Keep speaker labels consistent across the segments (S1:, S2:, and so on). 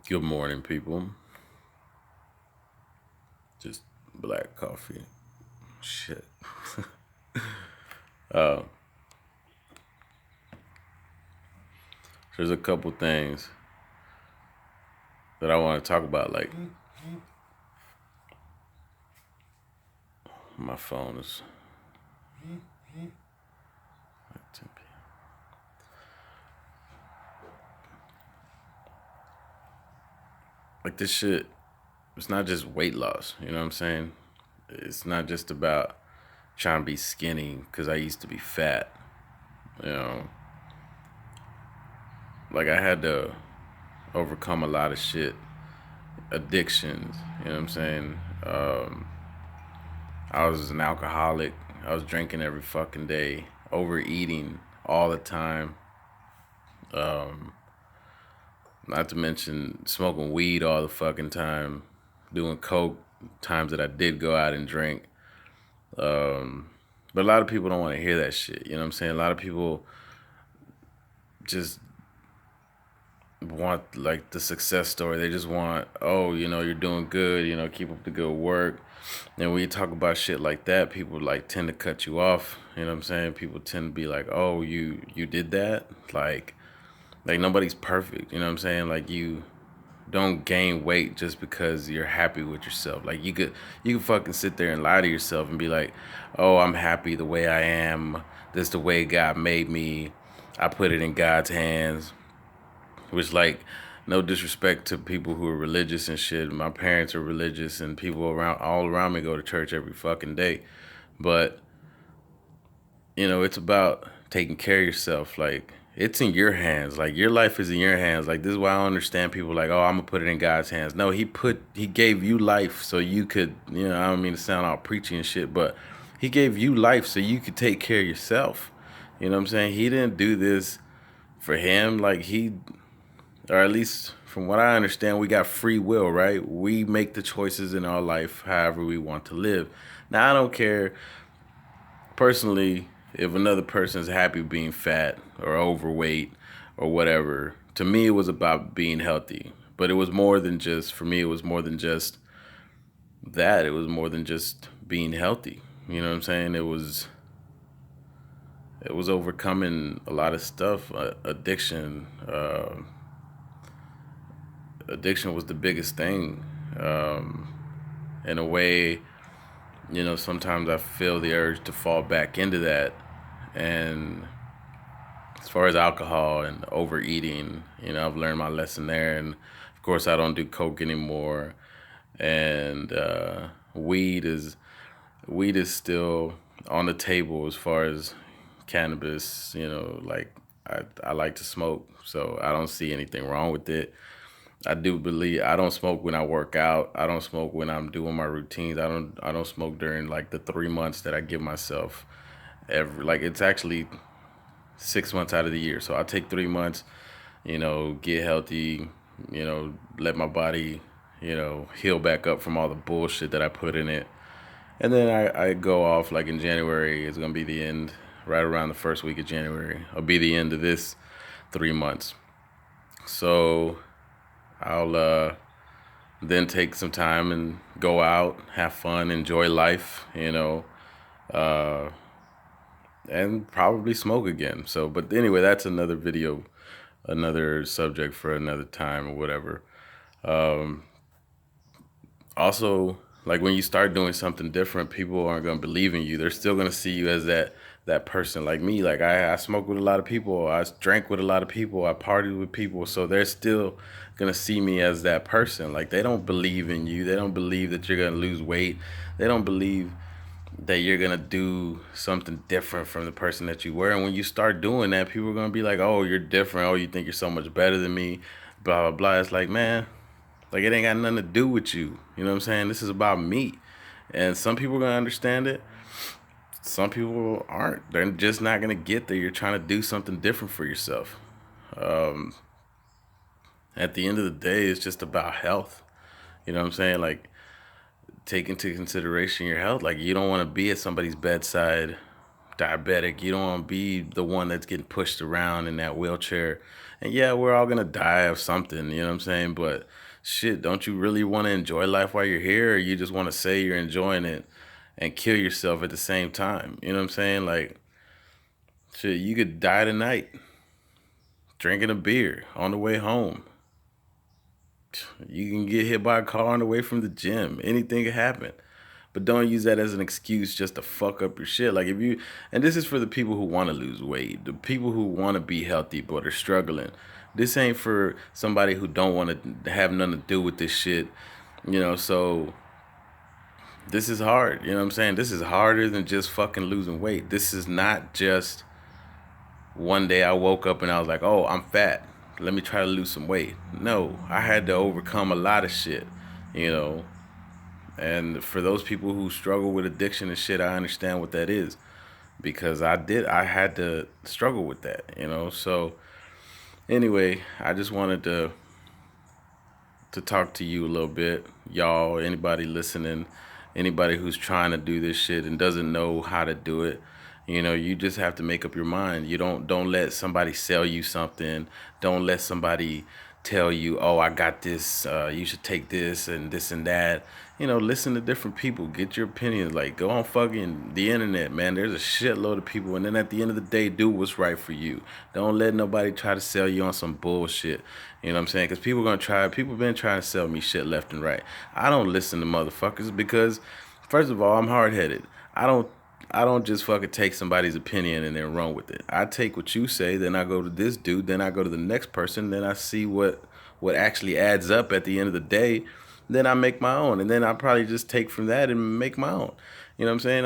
S1: Good morning, people. Just black coffee. Shit. uh, there's a couple things that I want to talk about. Like, my phone is like 10 p.m. Like, this shit, it's not just weight loss. You know what I'm saying? It's not just about trying to be skinny because I used to be fat. You know, like, I had to overcome a lot of shit, addictions. You know what I'm saying? I was an alcoholic. I was drinking every fucking day, overeating all the time. Not to mention smoking weed all the fucking time, doing coke times that I did go out and drink. But a lot of people don't want to hear that shit. You know what I'm saying? A lot of people just want like the success story. They just want, oh, you're doing good, keep up the good work. And when you talk about shit like that, people like tend to cut you off. You know what I'm saying? People tend to be like, oh, you did that? Like nobody's perfect. You know what I'm saying? Like you don't gain weight just because you're happy with yourself. Like you could fucking sit there and lie to yourself and be like, "Oh, I'm happy the way I am. This the way God made me. I put it in God's hands." Which, like, no disrespect to people who are religious and shit. My parents are religious and people around all around me go to church every fucking day. But it's about taking care of yourself. Like, it's in your hands. Like, your life is in your hands. Like, this is why I don't understand people like, oh, I'm gonna put it in God's hands. No, he gave you life so you could, I don't mean to sound all preachy and shit, but he gave you life so you could take care of yourself. You know what I'm saying? He didn't do this for him. Like, or at least from what I understand, we got free will, right? We make the choices in our life however we want to live. Now, I don't care personally, if another person's happy being fat or overweight or whatever, to me it was about being healthy. But it was more than just, for me, it was more than just that. It was more than just being healthy. You know what I'm saying? It was overcoming a lot of stuff. Addiction was the biggest thing. In a way, sometimes I feel the urge to fall back into that. And as far as alcohol and overeating, I've learned my lesson there. And of course, I don't do coke anymore. And weed is still on the table as far as cannabis. Like I like to smoke, so I don't see anything wrong with it. I do believe I don't smoke when I work out. I don't smoke when I'm doing my routines. I don't smoke during like the 3 months that I give myself every, like, it's actually 6 months out of the year. So I take 3 months, get healthy, let my body, heal back up from all the bullshit that I put in it. And then I go off like in January. It's going to be the end, right around the first week of January. It'll be the end of this 3 months. So I'll then take some time and go out, have fun, enjoy life, uh, and probably smoke again. So, but anyway, that's another video, another subject for another time or whatever. Also, like when you start doing something different, people aren't gonna believe in you. They're still gonna see you as that person. Like me, like I smoked with a lot of people, I drank with a lot of people, I partied with people, so they're still gonna see me as that person. Like, they don't believe in you. They don't believe that you're gonna lose weight. They don't believe that you're gonna do something different from the person that you were. And when you start doing that, people are gonna be like, "Oh, you're different. Oh, you think you're so much better than me." Blah blah blah. It's like, man, like, it ain't got nothing to do with you. You know what I'm saying? This is about me. And some people are gonna understand it. Some people aren't. They're just not gonna get that you're trying to do something different for yourself. Um, at the end of the day, it's just about health. You know what I'm saying? Like, take into consideration your health. Like, you don't want to be at somebody's bedside diabetic. You don't want to be the one that's getting pushed around in that wheelchair. And yeah, we're all gonna die of something, you know what I'm saying? But shit, don't you really want to enjoy life while you're here, or you just want to say you're enjoying it and kill yourself at the same time? You know what I'm saying? Like, shit, you could die tonight drinking a beer on the way home. You can get hit by a car on the way from the gym. Anything can happen. But don't use that as an excuse just to fuck up your shit. Like if you, and this is for the people who want to lose weight, the people who want to be healthy but are struggling. This ain't for somebody who don't want to have nothing to do with this shit. So this is hard. You know what I'm saying? This is harder than just fucking losing weight. This is not just one day I woke up and I was like, oh, I'm fat. Let me try to lose some weight. No, I had to overcome a lot of shit, you know. And for those people who struggle with addiction and shit, I understand what that is because I had to struggle with that. So anyway, I just wanted to talk to you a little bit, y'all, anybody listening, anybody who's trying to do this shit and doesn't know how to do it. You just have to make up your mind. You don't let somebody sell you something. Don't let somebody tell you, "Oh, I got this. You should take this and this and that." Listen to different people. Get your opinions. Like, go on fucking the internet, man. There's a shitload of people, and then at the end of the day, do what's right for you. Don't let nobody try to sell you on some bullshit. You know what I'm saying? Because people been trying to sell me shit left and right. I don't listen to motherfuckers because, first of all, I'm hard headed. I don't just fucking take somebody's opinion and then run with it. I take what you say, then I go to this dude, then I go to the next person, then I see what actually adds up at the end of the day. Then I make my own, and then I probably just take from that and make my own. You know what I'm saying?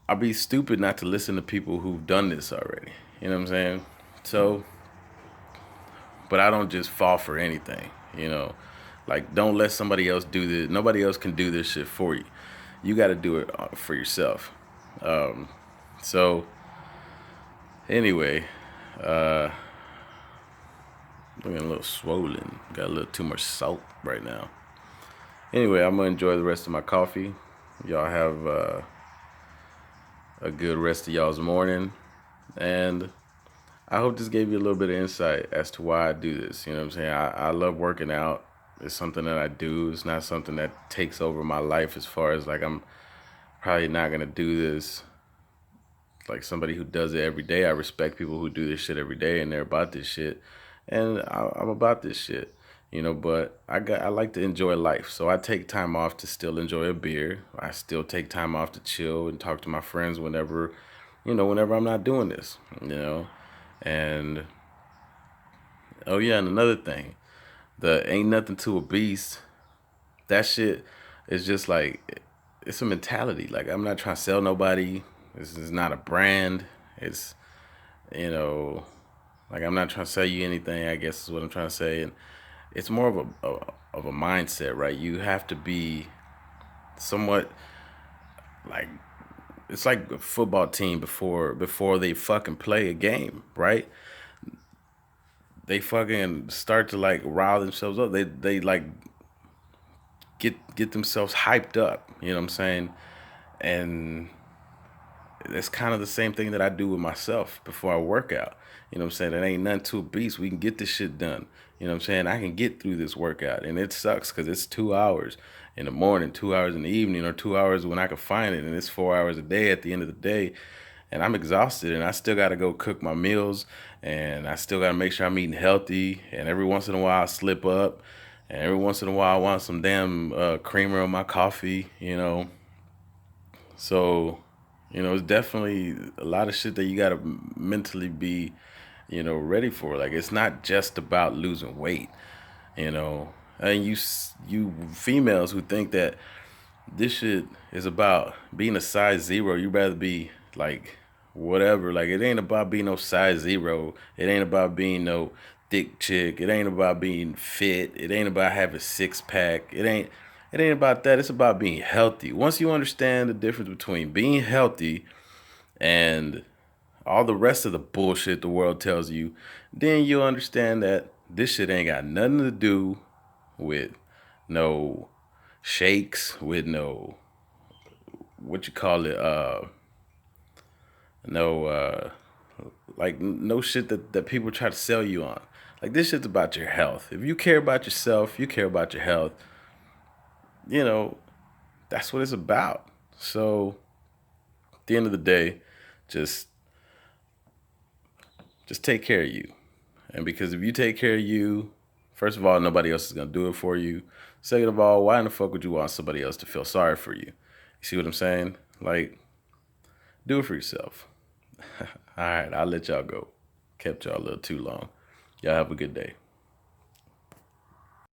S1: I'll be stupid not to listen to people who've done this already. You know what I'm saying? So, but I don't just fall for anything. Like don't let somebody else do this. Nobody else can do this shit for you. You got to do it for yourself. So anyway, I'm getting a little swollen. Got a little too much salt right now. Anyway, I'm gonna enjoy the rest of my coffee. Y'all have a good rest of y'all's morning, and I hope this gave you a little bit of insight as to why I do this. You know what I'm saying? I love working out. It's something that I do. It's not something that takes over my life as far as like I'm probably not going to do this like somebody who does it every day. I respect people who do this shit every day and they're about this shit. And I'm about this shit. But I like to enjoy life. So I take time off to still enjoy a beer. I still take time off to chill and talk to my friends whenever I'm not doing this. And oh yeah, and another thing, the ain't nothing to a beast. That shit is just like it's a mentality. Like I'm not trying to sell nobody. This is not a brand. It's you know, like I'm not trying to sell you anything. I guess is what I'm trying to say. And it's more of a mindset, right? You have to be somewhat like it's like a football team before they fucking play a game, right? They fucking start to like rile themselves up. They like get themselves hyped up. You know what I'm saying? And it's kind of the same thing that I do with myself before I work out. You know what I'm saying? It ain't nothing to a beast. We can get this shit done. You know what I'm saying? I can get through this workout. And it sucks because it's 2 hours in the morning, 2 hours in the evening, or 2 hours when I can find it. And it's 4 hours a day at the end of the day. And I'm exhausted and I still got to go cook my meals. And I still got to make sure I'm eating healthy. And every once in a while I slip up. And every once in a while I want some damn creamer on my coffee. So it's definitely a lot of shit that you gotta mentally be, ready for. Like it's not just about losing weight, you know. And you females who think that this shit is about being a size zero, you rather be like whatever. Like it ain't about being no size zero. It ain't about being no thick chick. It ain't about being fit. It ain't about having six pack. It ain't about that. It's about being healthy. Once you understand the difference between being healthy and all the rest of the bullshit the world tells you, then you'll understand that this shit ain't got nothing to do with no shakes, with no what you call it, no like no shit that people try to sell you on. Like this shit's about your health. If you care about yourself, you care about your health, you know, that's what it's about. So at the end of the day, just take care of you. And because if you take care of you, first of all, nobody else is gonna do it for you. Second of all, why in the fuck would you want somebody else to feel sorry for you? You see what I'm saying? Like, do it for yourself. All right, I'll let y'all go. Kept y'all a little too long. Y'all have a good day.